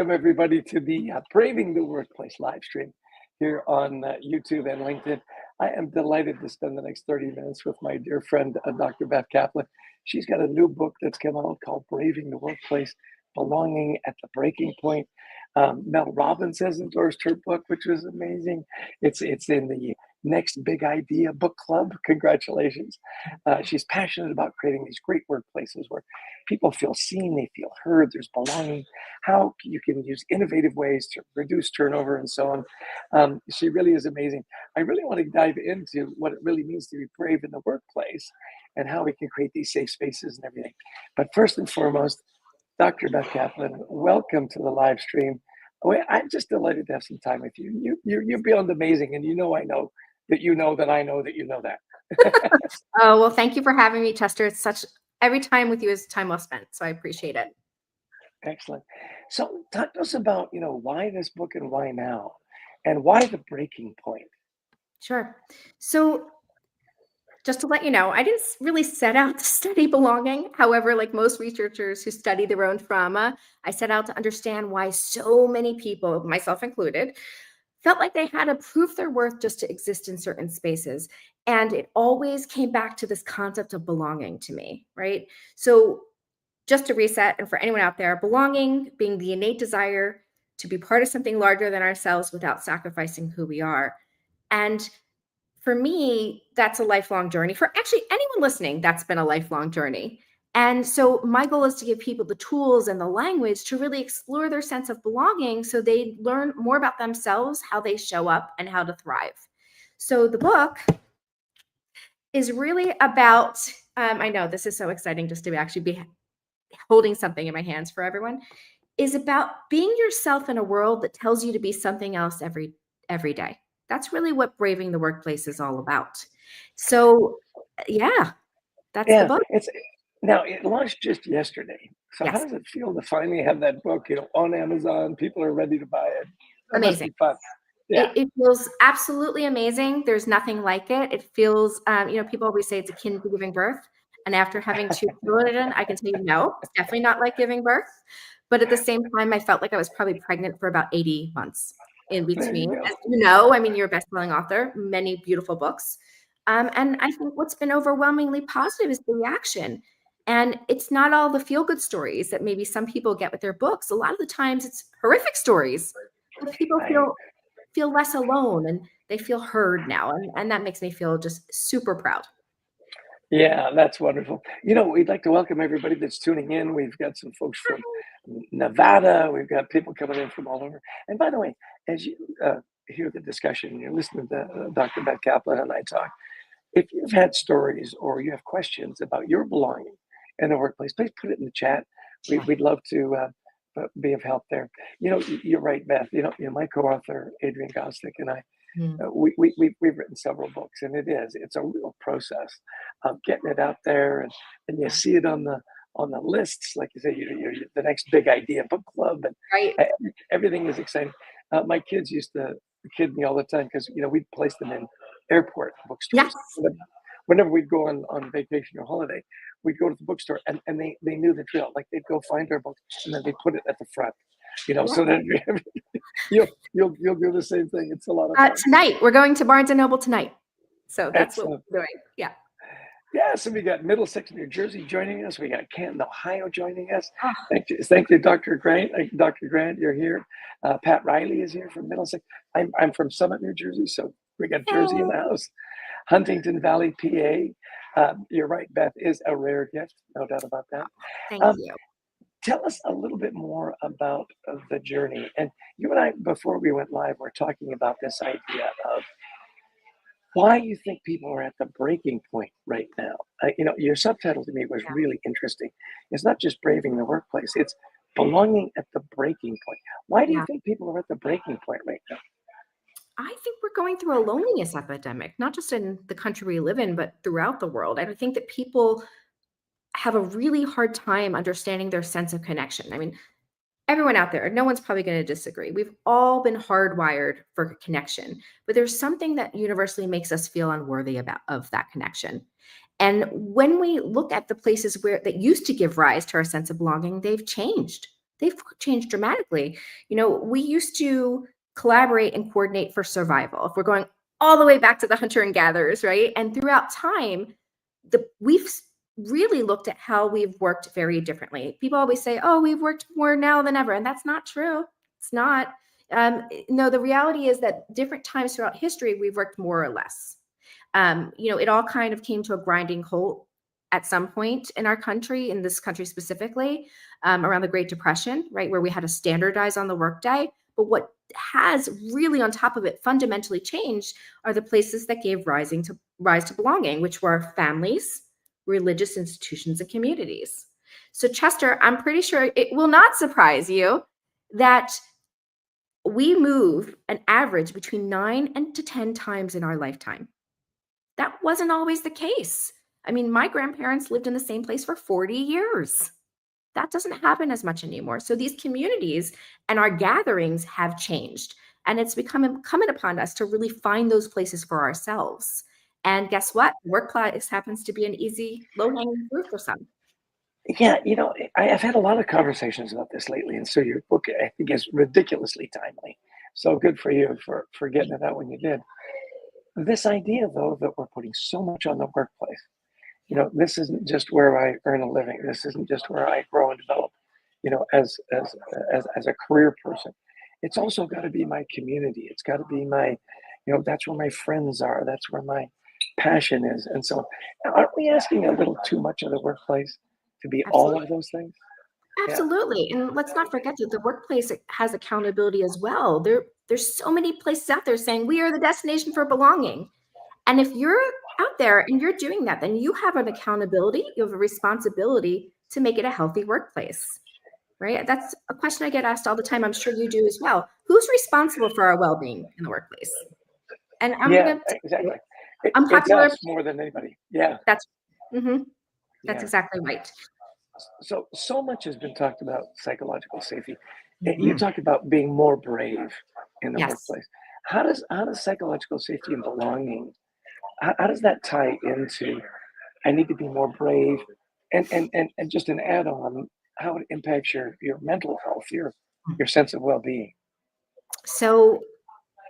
welcome everybody to the Braving the Workplace live stream here on YouTube and LinkedIn. I am delighted to spend the next 30 minutes with my dear friend, Dr. Beth Kaplan. She's got a new book that's come out called Braving the Workplace, Belonging at the Breaking Point. Mel Robbins has endorsed her book, which was amazing. It's in the Next Big Idea book club. Congratulations. She's passionate about creating these great workplaces where people feel seen, they feel heard, there's belonging, how you can use innovative ways to reduce turnover and so on. She really is amazing. I really want to dive into what it really means to be brave in the workplace and how we can create these safe spaces and everything. But first and foremost, Dr. Beth Kaplan, welcome to the live stream. I'm just delighted to have some time with you. You're beyond amazing, and I know that you know that I know that you know that. Oh, well, thank you for having me, Chester. It's every time with you is time well spent, so I appreciate it. Excellent. So talk to us about, why this book and why now, and why the breaking point? Sure. So just to let you know, I didn't really set out to study belonging. However, like most researchers who study their own trauma, I set out to understand why so many people, myself included, felt like they had to prove their worth just to exist in certain spaces. And it always came back to this concept of belonging to me, right? So just to reset, and for anyone out there, belonging being the innate desire to be part of something larger than ourselves without sacrificing who we are. And for me, that's a lifelong journey. For actually anyone listening, that's been a lifelong journey. And so my goal is to give people the tools and the language to really explore their sense of belonging so they learn more about themselves, how they show up, and how to thrive. So the book is really about, I know this is so exciting just to actually be holding something in my hands for everyone, is about being yourself in a world that tells you to be something else every day. That's really what Braving the Workplace is all about. So yeah, that's the book. Now it launched just yesterday. So Yes. How does it feel to finally have that book, on Amazon? People are ready to buy it. That Amazing. Must be fun. Yeah. It feels absolutely amazing. There's nothing like it. It feels, people always say it's akin to giving birth. And after having 2 children, I can tell you, no, it's definitely not like giving birth. But at the same time, I felt like I was probably pregnant for about 80 months in between. As you're a best-selling author, many beautiful books. And I think what's been overwhelmingly positive is the reaction. And it's not all the feel-good stories that maybe some people get with their books. A lot of the times it's horrific stories. But people feel less alone and they feel heard now. And that makes me feel just super proud. Yeah, that's wonderful. We'd like to welcome everybody that's tuning in. We've got some folks from Nevada. We've got people coming in from all over. And by the way, as you hear the discussion, you're listening to Dr. Beth Kaplan and I talk. If you've had stories or you have questions about your belonging in the workplace, please put it in the chat. We'd love to be of help there. You're right, Beth. My co-author, Adrian Gostick, and I, we've written several books, and it's a real process of getting it out there, and you see it on the lists, like you say, you're the Next Big Idea book club, and right. Everything is exciting. My kids used to kid me all the time because we'd place them in airport bookstores. Yes. Whenever we'd go on vacation or holiday, we'd go to the bookstore, and they knew the drill. Like they'd go find our books, and then they put it at the front. So that you'll do the same thing. It's a lot of fun. Tonight we're going to Barnes and Noble tonight, so that's what we're doing. Yeah. Yeah, so we got Middlesex, New Jersey joining us. We got Canton, Ohio joining us. Thank you, Dr. Grant. Dr. Grant, you're here. Pat Riley is here from Middlesex. I'm from Summit, New Jersey, so we got Jersey in the house. Huntington Valley, PA. You're right, Beth is a rare gift, no doubt about that. Thank you. Tell us a little bit more about the journey. And you and I, before we went live, were talking about this idea of why you think people are at the breaking point right now. Your subtitle to me was really interesting. It's not just braving the workplace, it's belonging at the breaking point. Why do you think people are at the breaking point right now? I think we're going through a loneliness epidemic, not just in the country we live in, but throughout the world. I think that people have a really hard time understanding their sense of connection. I mean, everyone out there, no one's probably going to disagree. We've all been hardwired for connection, but there's something that universally makes us feel unworthy of that connection. And when we look at the places that used to give rise to our sense of belonging, they've changed. they've changed dramatically. We used to collaborate and coordinate for survival. If we're going all the way back to the hunter and gatherers, right? And throughout time, we've really looked at how we've worked very differently. People always say, "Oh, we've worked more now than ever," and that's not true. It's not. No, the reality is that different times throughout history, we've worked more or less. It all kind of came to a grinding halt at some point in our country, in this country specifically, around the Great Depression, right, where we had to standardize on the workday. But what has really, on top of it, fundamentally changed are the places that gave rise to belonging, which were families, religious institutions, and communities. So, Chester, I'm pretty sure it will not surprise you that we move an average between 9 and to 10 times in our lifetime. That wasn't always the case. I mean, my grandparents lived in the same place for 40 years. That doesn't happen as much anymore. So these communities and our gatherings have changed. And it's become incumbent upon us to really find those places for ourselves. And guess what? Workplace happens to be an easy, low-hanging fruit for some. Yeah, I've had a lot of conversations about this lately, and so your book, I think, is ridiculously timely. So good for you for getting it out when you did. This idea, though, that we're putting so much on the workplace. This isn't just where I earn a living. This isn't just where I grow and develop. As a career person, it's also got to be my community. It's got to be my, that's where my friends are. That's where my passion is. And so, aren't we asking a little too much of the workplace to be all Absolutely. of those things? Yeah. Absolutely. And let's not forget that the workplace has accountability as well. There's so many places out there saying we are the destination for belonging. And if you're out there and you're doing that, then you have an accountability, you have a responsibility to make it a healthy workplace, right? That's a question I get asked all the time. I'm sure you do as well. Who's responsible for our well-being in the workplace? And I'm Yeah, going to tell you, exactly. It's unpopular. us more than anybody. Yeah, That's mhm, that's yeah. exactly right. So much has been talked about psychological safety. You Mhm. talked about being more brave in the Yes. workplace. How does psychological safety and belonging, how does that tie into I need to be more brave, and just an add on, how it impacts your mental health, your sense of well-being? So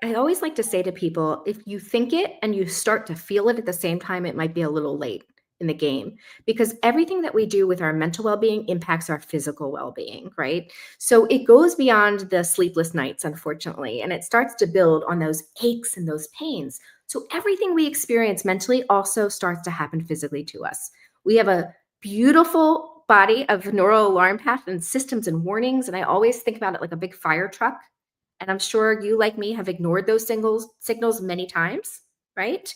I always like to say to people, if you think it and you start to feel it at the same time, it might be a little late in the game because everything that we do with our mental well-being impacts our physical well-being, right? So it goes beyond the sleepless nights, unfortunately, and it starts to build on those aches and those pains. So everything we experience mentally also starts to happen physically to us. We have a beautiful body of neural alarm path and systems and warnings, and I always think about it like a big fire truck, and I'm sure you, like me, have ignored those signals many times, right?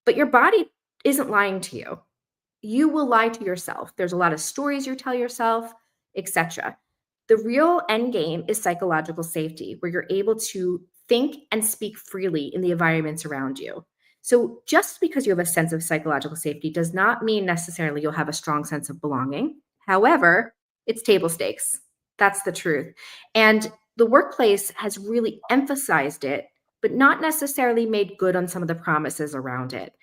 But your body isn't lying to you. You will lie to yourself. There's a lot of stories you tell yourself, etc. The real end game is psychological safety, where you're able to think and speak freely in the environments around you. So just because you have a sense of psychological safety does not mean necessarily you'll have a strong sense of belonging. However, it's table stakes. That's the truth. And the workplace has really emphasized it, but not necessarily made good on some of the promises around it.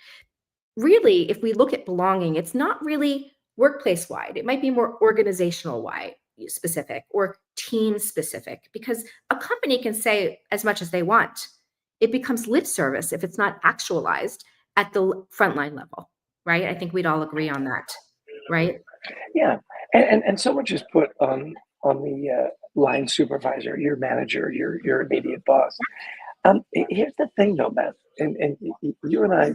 Really, if we look at belonging, it's not really workplace wide. It might be more organizational wide specific or team specific because a company can say as much as they want. It becomes lip service if it's not actualized at the frontline level, right? I think we'd all agree on that, right? Yeah, and so much is put on the line supervisor, your manager, your immediate boss. Here's the thing, though, Beth, and you and I,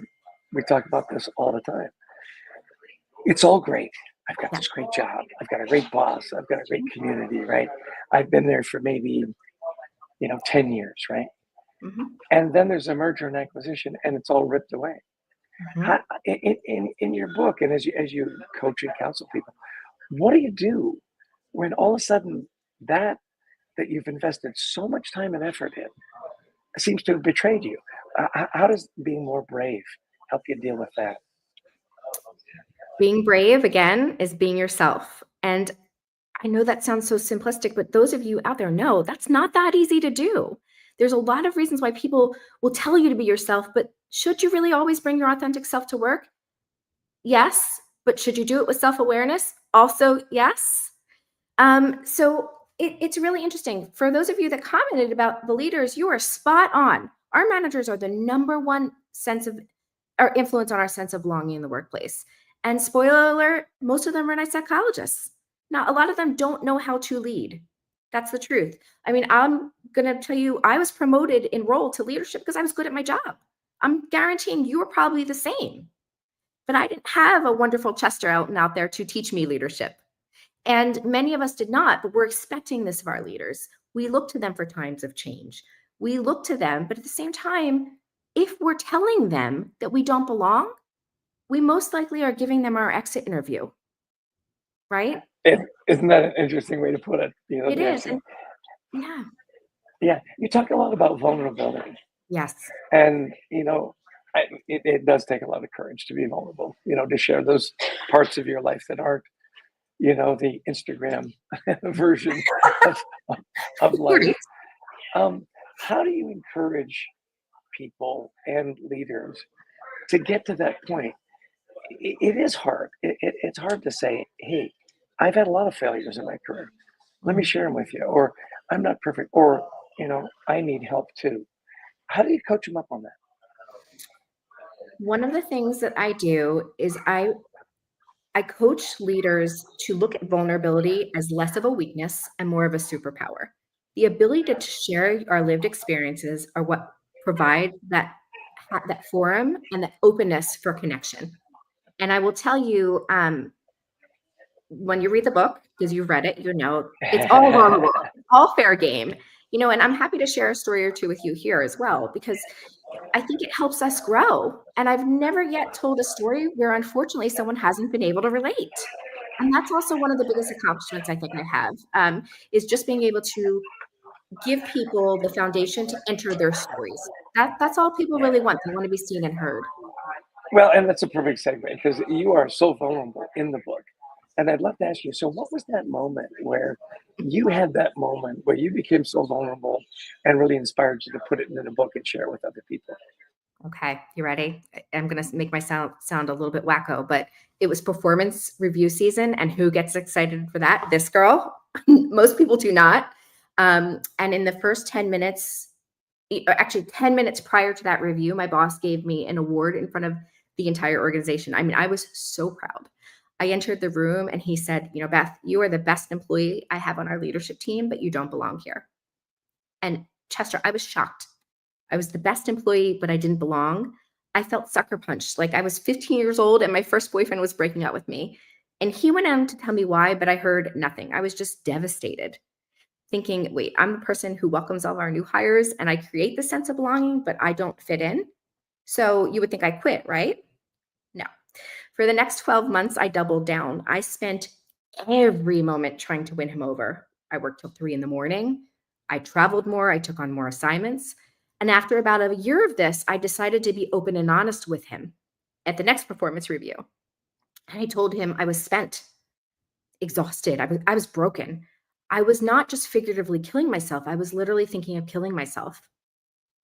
we talk about this all the time. It's all great. I've got Yeah. this great job. I've got a great boss. I've got a great community, right? I've been there for maybe 10 years, right? Mhm. And then there's a merger and acquisition, and it's all ripped away. How, Mhm. in your book, and as you coach and counsel people, what do you do when all of a sudden that you've invested so much time and effort in seems to have betrayed you? How does being more brave help you deal with that? Being brave again is being yourself. And I know that sounds so simplistic, but those of you out there know that's not that easy to do. There's a lot of reasons why people will tell you to be yourself, but should you really always bring your authentic self to work? Yes. But should you do it with self awareness? Also, yes. So it's really interesting. For those of you that commented about the leaders, you are spot on. Our managers are the number one sense of or influence on our sense of belonging in the workplace. And spoiler alert, most of them are nice psychologists. Now, a lot of them don't know how to lead. That's the truth. I mean, I'm going to tell you, I was promoted in role to leadership because I was good at my job. I'm guaranteeing you are probably the same. But I didn't have a wonderful Chester out there to teach me leadership. And many of us did not, but we're expecting this of our leaders. We look to them for times of change. We look to them, but at the same time, if we're telling them that we don't belong, we most likely are giving them our exit interview, right? Isn't that an interesting way to put it? It The is. exit. And yeah, Yeah, you talk a lot about vulnerability, yes. and it does take a lot of courage to be vulnerable. To share those parts of your life that aren't, the Instagram version of of life. Right. Um, how do you encourage people and leaders to get to that point? It is hard. It's hard to say, hey, I've had a lot of failures in my career. Let me Mhm. share them with you. Or I'm not perfect. Or, I need help too. How do you coach them up on that? One of the things that I do is I coach leaders to look at vulnerability as less of a weakness and more of a superpower. The ability to share our lived experiences are what provide that forum and that openness for connection. And I will tell you, when you read the book, because you've read it, it's all vulnerable, all fair game. And I'm happy to share a story or two with you here as well, because I think it helps us grow. And I've never yet told a story where unfortunately someone hasn't been able to relate. And that's also one of the biggest accomplishments I think I have, is just being able to give people the foundation to enter their stories. That's all people really want. They want to be seen and heard. Well, and that's a perfect segue because you are so vulnerable in the book. And I'd love to ask you, so what was that moment where you had that moment where you became so vulnerable and really inspired you to put it in the book and share it with other people? Okay, you ready? I'm gonna make my sound a little bit wacko, but it was performance review season, and who gets excited for that? This girl. Most people do not. And in the first 10 minutes, or actually 10 minutes prior to that review, my boss gave me an award in front of the entire organization. I mean, I was so proud. I entered the room and he said, Beth, you are the best employee I have on our leadership team, but you don't belong here. And Chester, I was shocked. I was the best employee, but I didn't belong. I felt sucker punched. Like I was 15 years old and my first boyfriend was breaking up with me. And he went on to tell me why, but I heard nothing. I was just devastated, thinking, wait, I'm the person who welcomes all our new hires and I create the sense of belonging, but I don't fit in. So you would think I quit, right? No. For the next 12 months, I doubled down. I spent every moment trying to win him over. I worked till 3 a.m. I traveled more. I took on more assignments. And after about a year of this, I decided to be open and honest with him at the next performance review. And I told him I was spent, exhausted. I was broken. I was not just figuratively killing myself. I was literally thinking of killing myself,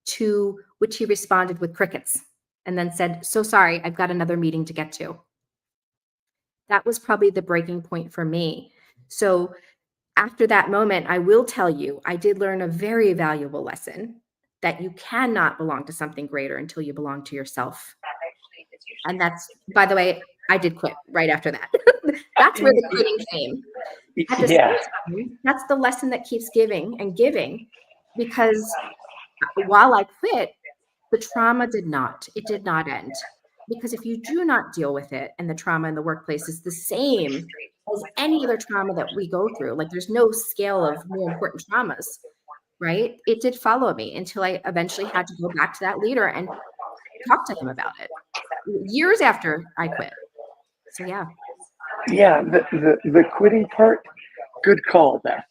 to which he responded with crickets and then said, so sorry, I've got another meeting to get to. That was probably the breaking point for me. So after that moment, I will tell you, I did learn a very valuable lesson that you cannot belong to something greater until you belong to yourself. And that's, by the way, I did quit right after that. That's where the quitting came. At the Yeah. same time, that's the lesson that keeps giving and giving, because while I quit, the trauma did not. It did not end. Because if you do not deal with it, and the trauma in the workplace is the same as any other trauma that we go through, like there's no scale of more important traumas, right? It did follow me until I eventually had to go back to that leader and talk to him about it years after I quit. So yeah, Yeah, the quitting part, good call, Beth.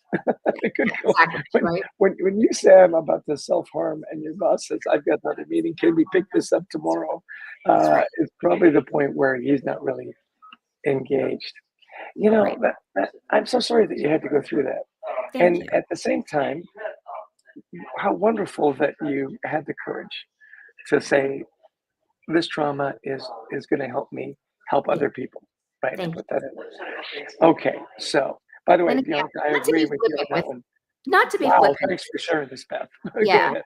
Good call. exactly, When, right? when you say I'm about to self-harm and your boss says, I've got another meeting, can we pick this up tomorrow? That's right. It's probably the point where he's not really engaged. Right. I'm so sorry that you had to go through that. Thank And you. at the same time, how wonderful that you had the courage to say, this trauma is going to help me help Yeah. other people, right? And Thank put you. that in. Okay, so By the way, And again, Bianca, I not to agree be with you on flippant that with, one. not to be Wow, flippant. thanks for sharing this, Beth. Go Yeah. ahead.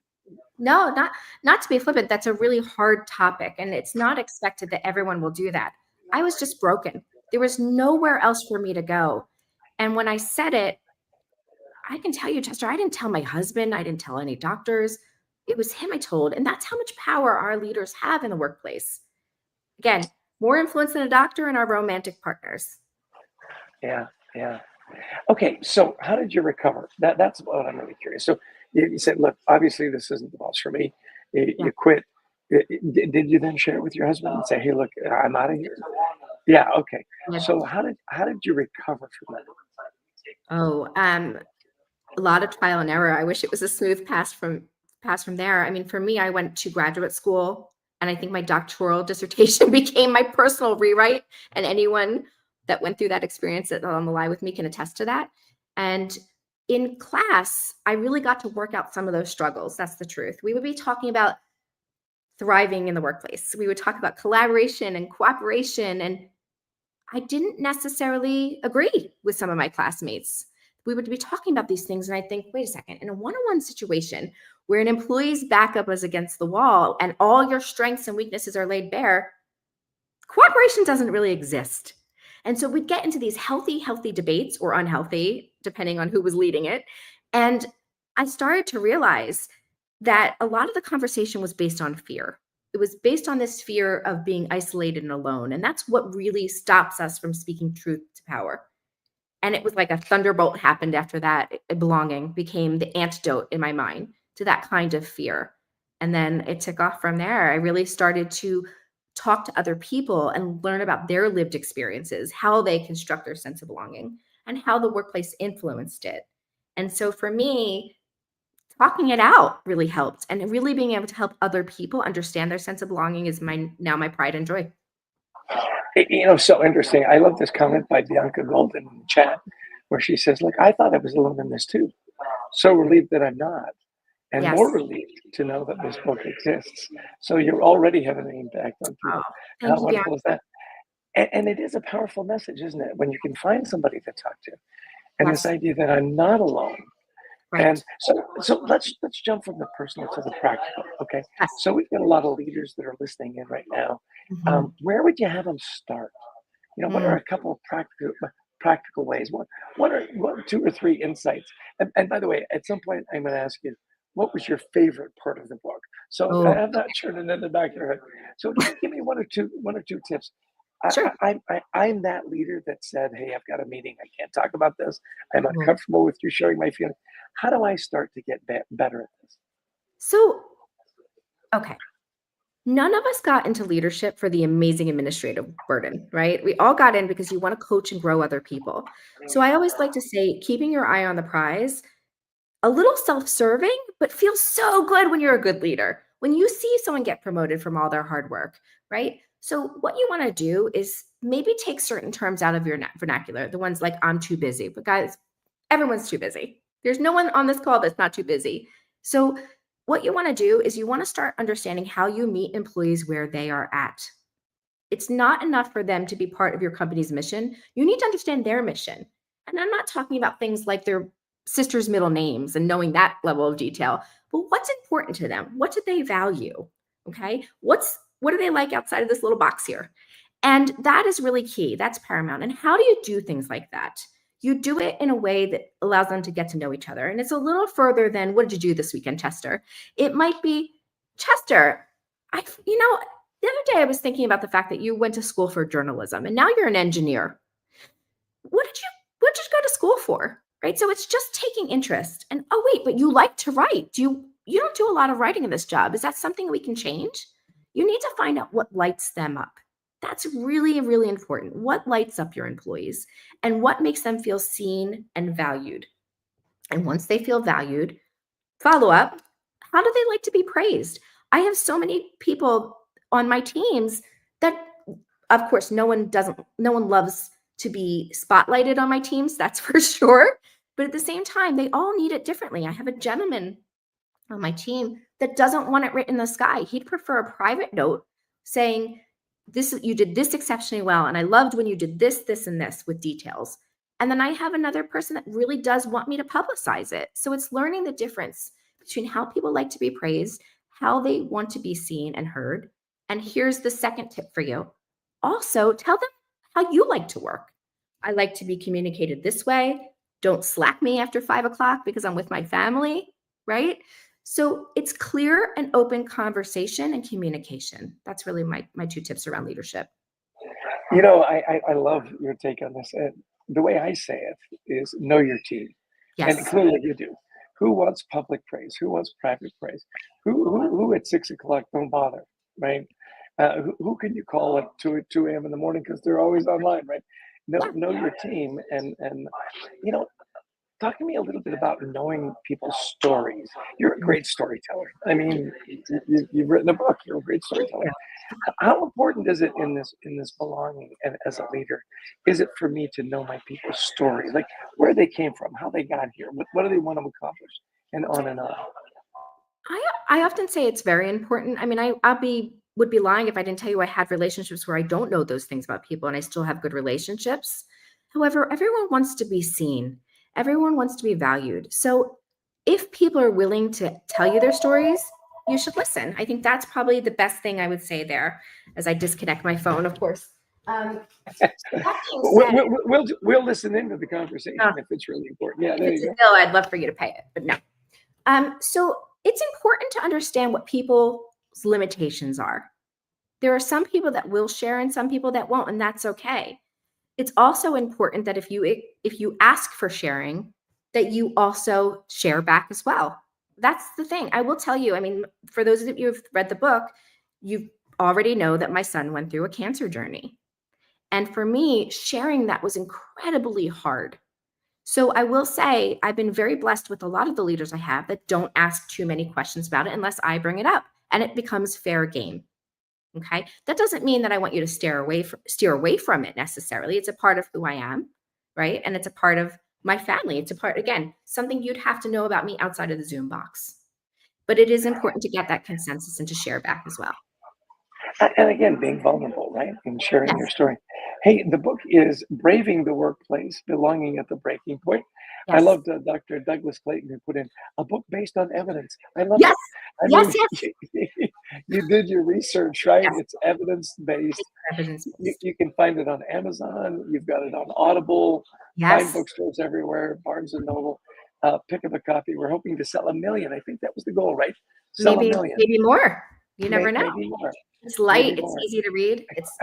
No, not to be flippant. That's a really hard topic, and it's not expected that everyone will do that. I was just broken. There was nowhere else for me to go. And when I said it, I can tell you, Chester, I didn't tell my husband, I didn't tell any doctors. It was him I told. And that's how much power our leaders have in the workplace. Again, more influence than a doctor and our romantic partners. Yeah, yeah. Okay, so how did you recover? That's what I'm really curious. So you said, look, obviously this isn't the boss for me. Yeah. You quit. Did you then share it with your husband and say, hey, look, I'm out of here? Yeah, okay. Yeah. So how did you recover from that? Oh, a lot of trial and error. I wish it was a smooth pass from there. I mean, for me, I went to graduate school, and I think my doctoral dissertation became my personal rewrite. And anyone that went through that experience that on the line with me can attest to that. And in class, I really got to work out some of those struggles. That's the truth. We would be talking about thriving in the workplace. We would talk about collaboration and cooperation, and I didn't necessarily agree with some of my classmates. We would be talking about these things, and I think, wait a second, in a one on one situation where an employee's backup is against the wall and all your strengths and weaknesses are laid bare, cooperation doesn't really exist. And so we'd get into these healthy debates or unhealthy, depending on who was leading it. And I started to realize that a lot of the conversation was based on fear. It was based on this fear of being isolated and alone. And that's what really stops us from speaking truth to power. And it was like a thunderbolt happened after that. Belonging became the antidote in my mind to that kind of fear. And then it took off from there. I really started to talk to other people and learn about their lived experiences, how they construct their sense of belonging, and how the workplace influenced it. And so for me, talking it out really helped, and really being able to help other people understand their sense of belonging is my pride and joy. So interesting. I love this comment by Bianca Golden in the chat where she says, look, I thought I was alone in this too. So relieved that I'm not, and more Yes. relieved to know that this book exists. So you're already having an impact on Oh, people. thank How you, Bianca. wonderful is that? And it is a powerful message, isn't it? When you can find somebody to talk to, and this Yes. idea that I'm not alone. And Right. so let's jump from the personal to the practical. Okay. Yes. So we've got a lot of leaders that are listening in right now. Mhm. Where would you have them start? What are Mm. a couple of practical ways? What 2 or 3 insights? And by the way, at some point, I'm going to ask you, what was your favorite part of the book? So I Oh, have that churning in the back of your head. So give me one or two tips. sure. I'm that leader that said, "Hey, I've got a meeting. I can't talk about this. I'm Mhm. uncomfortable with you sharing my feelings." How do I start to get better at this? So, okay. None of us got into leadership for the amazing administrative burden, right? We all got in because you want to coach and grow other people. So I always like to say, keeping your eye on the prize, a little self-serving, but feels so good when you're a good leader. When you see someone get promoted from all their hard work, right? So what you want to do is maybe take certain terms out of your vernacular, the ones like I'm too busy. But guys, everyone's too busy. There's no one on this call that's not too busy. So what you want to do is you want to start understanding how you meet employees where they are at. It's not enough for them to be part of your company's mission. You need to understand their mission. And I'm not talking about things like their sisters' middle names and knowing that level of detail, but what's important to them? What do they value? Okay? What do they like outside of this little box here? And that is really key. That's paramount. And how do you do things like that? You do it in a way that allows them to get to know each other. And it's a little further than what did you do this weekend, Chester? It might be, Chester, the other day I was thinking about the fact that you went to school for journalism and now you're an engineer. What did you go to school for? Right? So it's just taking interest. And oh wait, but you like to write. You don't do a lot of writing in this job. Is that something we can change? You need to find out what lights them up. That's really, really important. What lights up your employees and what makes them feel seen and valued? And once they feel valued, follow up, how do they like to be praised? I have so many people on my teams that, of course, no one loves to be spotlighted on my teams, that's for sure. But at the same time, they all need it differently. I have a gentleman on my team that doesn't want it written in the sky. He'd prefer a private note saying, you did this exceptionally well. And I loved when you did this, this, and this with details. And then I have another person that really does want me to publicize it. So it's learning the difference between how people like to be praised, how they want to be seen and heard. And here's the second tip for you. Also, tell them how you like to work. I like to be communicated this way. Don't slack me after 5 o'clock because I'm with my family, right? So it's clear and open conversation and communication. That's really my two tips around leadership. I love your take on this. And the way I say it is know your team. And Yes. clearly you do. Who wants public praise? Who wants private praise? Who at 6 o'clock don't bother, right? Who can you call at 2 a.m. in the morning because they're always online, right? Yeah. Know your team and you know talk to me a little bit about knowing people's stories. You're a great storyteller. I mean, you've written a book. You're a great Thank storyteller. you. How important is it in this belonging and as a leader? Is it for me to know my people's story, like where they came from, how they got here, what do they want to accomplish, and on and on. I often say it's very important. I mean, I would be lying if I didn't tell you I had relationships where I don't know those things about people and I still have good relationships. However, everyone wants to be seen. Everyone wants to be valued. So if people are willing to tell you their stories, you should listen. I think that's probably the best thing I would say there as I disconnect my phone, of course. That being said, We'll listen into the conversation uh, if it's really important. Yeah, if there it's you a go. bill, I'd love for you to pay it, but no. So it's important to understand what people's limitations are. There are some people that will share and some people that won't, and that's okay. It's also important that if you ask for sharing, that you also share back as well. That's the thing. I will tell you, I mean, for those of you who've read the book, you already know that my son went through a cancer journey. And for me, sharing that was incredibly hard. So I will say I've been very blessed with a lot of the leaders I have that don't ask too many questions about it unless I bring it up and it becomes fair game. Okay. That doesn't mean that I want you to steer away from it necessarily. It's a part of who I am, right? And it's a part of my family. It's a part, again, something you'd have to know about me outside of the Zoom box. But it is important to get that consensus and to share back as well. And again, being vulnerable, right? And sharing your Yes. story. Hey, the book is Braving the Workplace, Belonging at the Breaking Point. I Yes. loved Dr. Douglas Clayton who put in a book based on evidence. I love Yes. it. I Yes. mean, Yes. you did your research, right? Yes. It's evidence based. Evidence You, based. you can find it on Amazon. You've got it on Audible, fine Yes. bookstores everywhere, Barnes and Noble. Pick up a copy. We're hoping to sell 1 million. I think that was the goal, right? Sell a Maybe, million, maybe more. You never know. maybe more, It's maybe light. It's more. easy to read. It's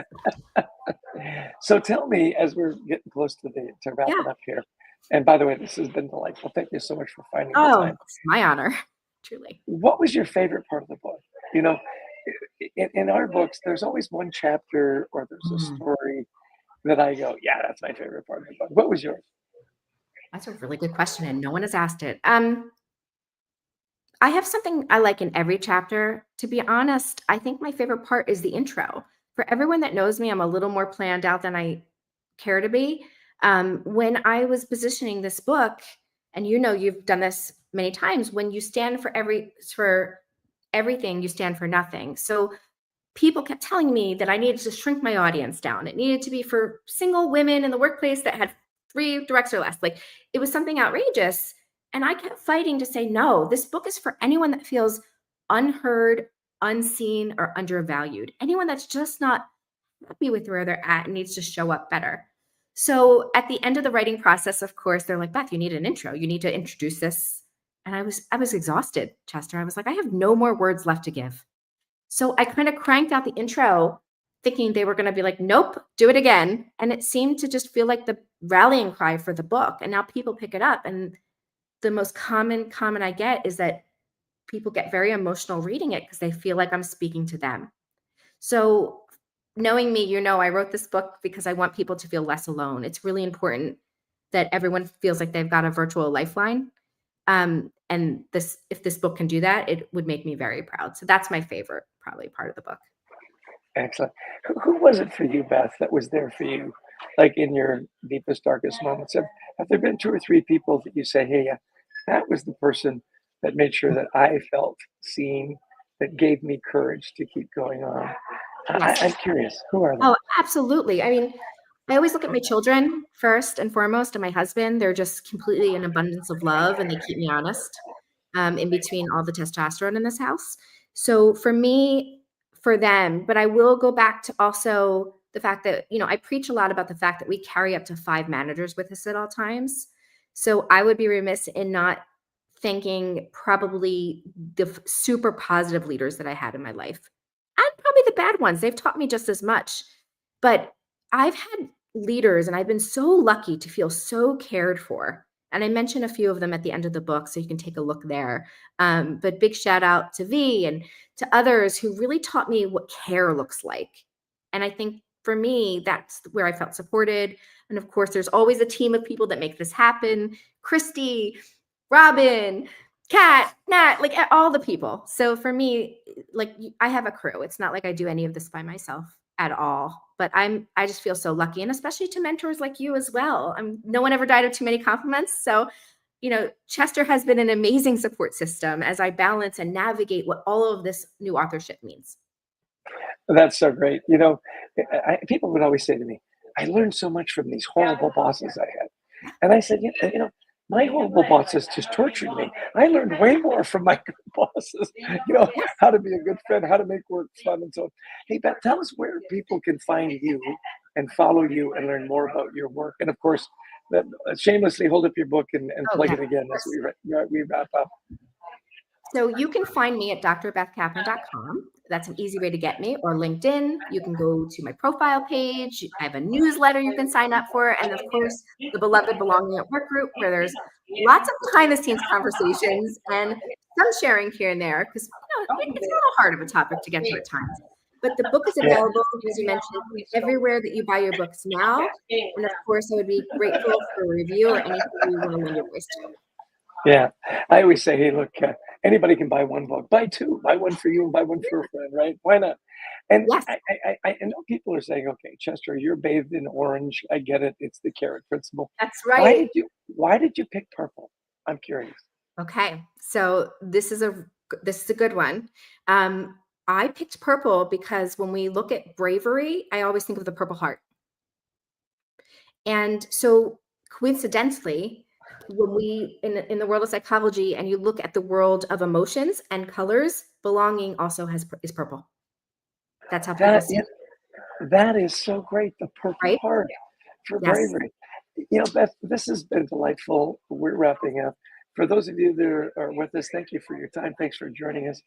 So tell me, as we're getting close to yeah. wrapping up here, and by the way, this has been delightful. Thank you so much for finding the Oh, time. it's my honor. Truly. What was your favorite part of the book? You know, in our books, there's always one chapter or there's a Mm, story that I go, yeah, that's my favorite part of the book. What was yours? that's a really good question, and no one has asked it. I have something I like in every chapter. To be honest, I think my favorite part is the intro. For everyone that knows me, I'm a little more planned out than I care to be. When I was positioning this book, and you know you've done this many times, when you stand for everything, you stand for nothing. So people kept telling me that I needed to shrink my audience down. It needed to be for single women in the workplace that had 3 directs or less. Like it was something outrageous. And I kept fighting to say, no, this book is for anyone that feels unheard, unseen, or undervalued. Anyone that's just not happy with where they're at and needs to show up better. So at the end of the writing process, of course, they're like, Beth, you need an intro. You need to introduce this. And I was exhausted, Chester. I was like, I have no more words left to give. So I kind of cranked out the intro thinking they were going to be like, nope, do it again. And it seemed to just feel like the rallying cry for the book. And now people pick it up. And the most common comment I get is that people get very emotional reading it because they feel like I'm speaking to them. So knowing me, I wrote this book because I want people to feel less alone. It's really important that everyone feels like they've got a virtual lifeline. And if this book can do that, it would make me very proud. So that's my favorite, probably part of the book. Excellent. Who was it for you, Beth, that was there for you, like in your deepest, darkest moments? Have there been two or three people that you say, hey, yeah, that was the person that made sure that I felt seen, that gave me courage to keep going on? Yes. I'm curious. Who are they? Oh, absolutely. I mean, I always look at my children first and foremost, and my husband. They're just completely an abundance of love, and they keep me honest in between all the testosterone in this house. So for me, for them, but I will go back to also the fact that, I preach a lot about the fact that we carry up to 5 managers with us at all times. So I would be remiss in not thanking probably the super positive leaders that I had in my life, and probably the bad ones. They've taught me just as much. But I've had leaders, and I've been so lucky to feel so cared for. And I mention a few of them at the end of the book, so you can take a look there. But big shout out to V and to others who really taught me what care looks like. And I think for me, that's where I felt supported. And of course, there's always a team of people that make this happen. Christy, Robin, Kat, Nat, like all the people. So for me, like I have a crew. It's not like I do any of this by myself at all. But I just feel so lucky, and especially to mentors like you as well. No one ever died of too many compliments. So, Chester has been an amazing support system as I balance and navigate what all of this new authorship means. That's so great. People would always say to me, I learned so much from these horrible bosses I had. And I said, my horrible bosses just tortured me. I learned way more from my good bosses, Yes. how to be a good friend, how to make work fun and so on. Hey, Beth, tell us where people can find you and follow you and learn more about your work. And of course, shamelessly hold up your book and Oh, plug yeah, it of again as course. we wrap up. So you can find me at drbethkaplan.com. That's an easy way to get me, or LinkedIn. You can go to my profile page. I have a newsletter you can sign up for. And of course, the beloved Belonging at Work group, where there's lots of behind the scenes conversations and some sharing here and there, because it's a little hard of a topic to get to at times. But the book is Yeah. available, as you mentioned, everywhere that you buy your books now. And of course, I would be grateful for a review or anything you want to lend your voice to. Yeah, I always say, hey, look, anybody can buy one book. Buy two. Buy one for you and buy one for a friend, right? Why not? And Yes. I know people are saying, okay, Chester, you're bathed in orange. I get it. It's the carrot principle. That's Why right. did you pick purple? I'm curious. Okay, so this is a good one. I picked purple because when we look at bravery, I always think of the Purple Heart. And so coincidentally, when we in the world of psychology and you look at the world of emotions and colors, belonging also is purple. That's how people That see is, it, that is so great. The Purple right? Heart for Yes. bravery. Beth, this has been delightful. We're wrapping up. For those of you that are with us, thank you for your time. Thanks for joining us.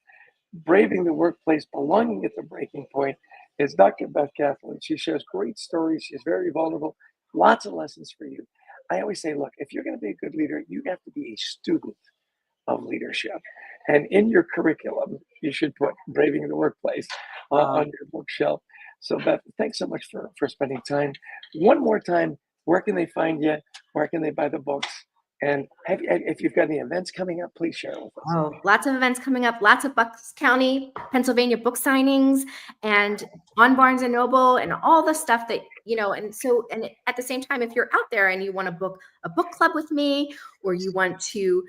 Braving the Workplace, Belonging at the Breaking Point is Dr. Beth Kaplan. She shares great stories. She's very vulnerable, lots of lessons for you. I always say, look, if you're going to be a good leader, you have to be a student of leadership. And in your curriculum, you should put Braving the Workplace on your bookshelf. So, Beth, thanks so much for spending time. One more time, where can they find you? Where can they buy the books? And if you've got any events coming up, please share it with us. Oh, lots of events coming up, lots of Bucks County, Pennsylvania book signings, and on Barnes and Noble, and all the stuff that, and at the same time, if you're out there and you want to book a book club with me, or you want to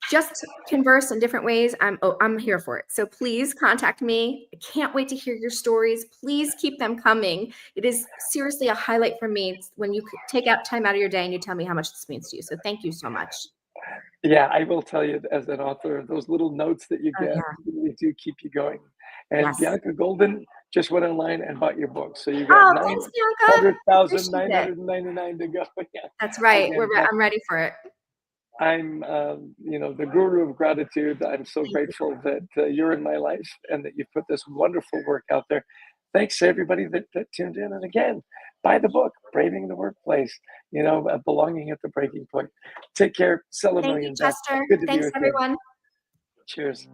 just converse in different ways, I'm here for it. So please contact me. I can't wait to hear your stories. Please keep them coming. It is seriously a highlight for me when you take out time out of your day and you tell me how much this means to you. So thank you so much. Yeah, I will tell you as an author, those little notes that you Oh, get yeah. really do keep you going. And Yes. Bianca Golden just went online and bought your book. So you got Oh, thanks, Bianca. I appreciate it. 900,999 to go. Yeah. That's right. Again, I'm ready for it. I'm, the guru of gratitude. I'm so Thank you. grateful that you're in my life and that you put this wonderful work out there. Thanks to everybody that tuned in. And again, buy the book, Braving the Workplace, belonging at the breaking point. Take care. Sell a Thank you, million, Beth. Chester. Good to be Thanks, with you. everyone. Cheers.